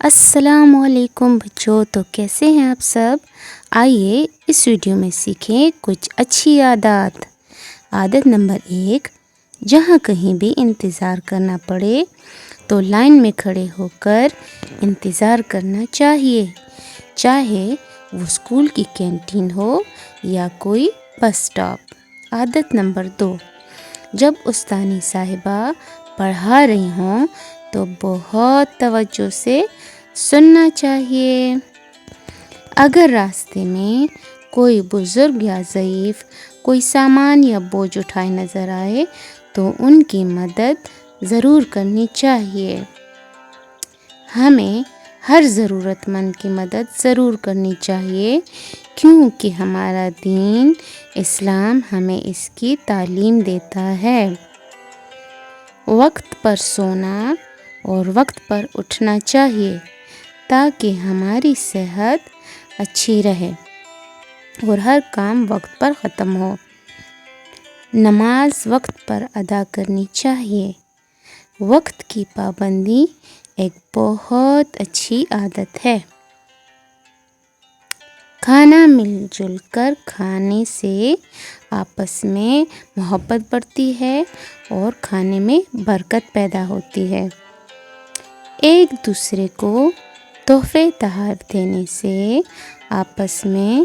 السلام علیکم بچوں، تو کیسے ہیں آپ سب؟ آئیے اس ویڈیو میں سیکھیں کچھ اچھی عادات۔ عادت نمبر 1، جہاں کہیں بھی انتظار کرنا پڑے تو لائن میں کھڑے ہو کر انتظار کرنا چاہیے، چاہے وہ اسکول کی کینٹین ہو یا کوئی بس اسٹاپ۔ عادت نمبر 2، جب استانی صاحبہ پڑھا رہی ہوں تو بہت توجہ سے سننا چاہیے۔ اگر راستے میں کوئی بزرگ یا ضعیف کوئی سامان یا بوجھ اٹھائے نظر آئے تو ان کی مدد ضرور کرنی چاہیے۔ ہمیں ہر ضرورت مند کی مدد ضرور کرنی چاہیے، کیونکہ ہمارا دین اسلام ہمیں اس کی تعلیم دیتا ہے۔ وقت پر سونا اور وقت پر اٹھنا چاہیے تاکہ ہماری صحت اچھی رہے اور ہر کام وقت پر ختم ہو۔ نماز وقت پر ادا کرنی چاہیے۔ وقت کی پابندی ایک بہت اچھی عادت ہے۔ کھانا مل جل کر کھانے سے آپس میں محبت بڑھتی ہے اور کھانے میں برکت پیدا ہوتی ہے۔ ایک دوسرے کو تحفے تحائف دینے سے آپس میں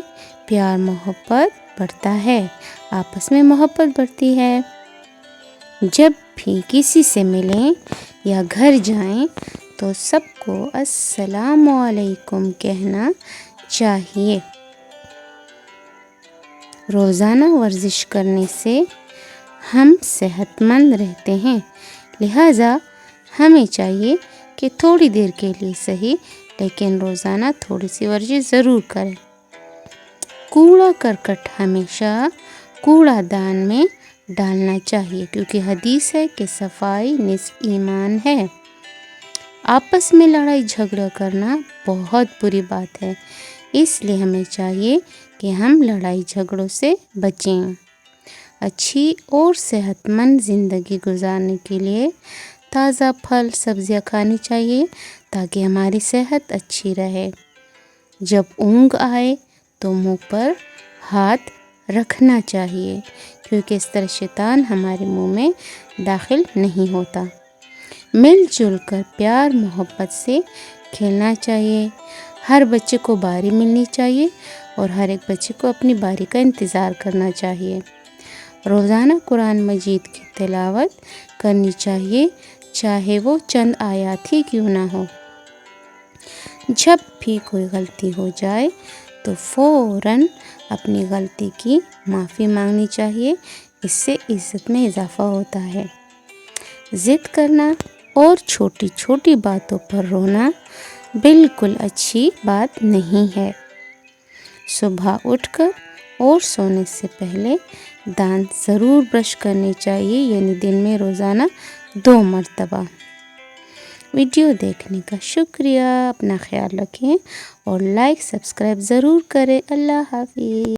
پیار محبت بڑھتا ہے، آپس میں محبت بڑھتی ہے۔ جب بھی کسی سے ملیں یا گھر جائیں تو سب کو السلام علیکم کہنا چاہیے۔ روزانہ ورزش کرنے سے ہم صحت مند رہتے ہیں، لہٰذا ہمیں چاہیے کہ تھوڑی دیر کے لیے صحیح لیکن روزانہ تھوڑی سی ورزش ضرور کریں۔ کوڑا کرکٹ ہمیشہ کوڑا دان میں ڈالنا چاہیے، کیونکہ حدیث ہے کہ صفائی نصف ایمان ہے۔ آپس میں لڑائی جھگڑا کرنا بہت بری بات ہے، اس لیے ہمیں چاہیے کہ ہم لڑائی جھگڑوں سے بچیں۔ اچھی اور صحت مند زندگی گزارنے کے لیے تازہ پھل سبزیاں کھانی چاہیے تاکہ ہماری صحت اچھی رہے۔ جب اونگ آئے تو منہ پر ہاتھ رکھنا چاہیے، کیونکہ اس طرح شیطان ہمارے منہ میں داخل نہیں ہوتا۔ مل جل کر پیار محبت سے کھیلنا چاہیے۔ ہر بچے کو باری ملنی چاہیے اور ہر ایک بچے کو اپنی باری کا انتظار کرنا چاہیے۔ روزانہ قرآن مجید کی تلاوت کرنی چاہیے، چاہے وہ چند آیات ہی کیوں نہ ہو۔ جب بھی کوئی غلطی ہو جائے تو فوراً اپنی غلطی کی معافی مانگنی چاہیے، اس سے عزت میں اضافہ ہوتا ہے۔ ضد کرنا اور چھوٹی چھوٹی باتوں پر رونا بالکل اچھی بات نہیں ہے۔ صبح اٹھ کر اور سونے سے پہلے دانت ضرور برش کرنے چاہیے، یعنی دن میں روزانہ 2 مرتبہ۔ ویڈیو دیکھنے کا شکریہ، اپنا خیال رکھیں اور لائک سبسکرائب ضرور کریں۔ اللہ حافظ۔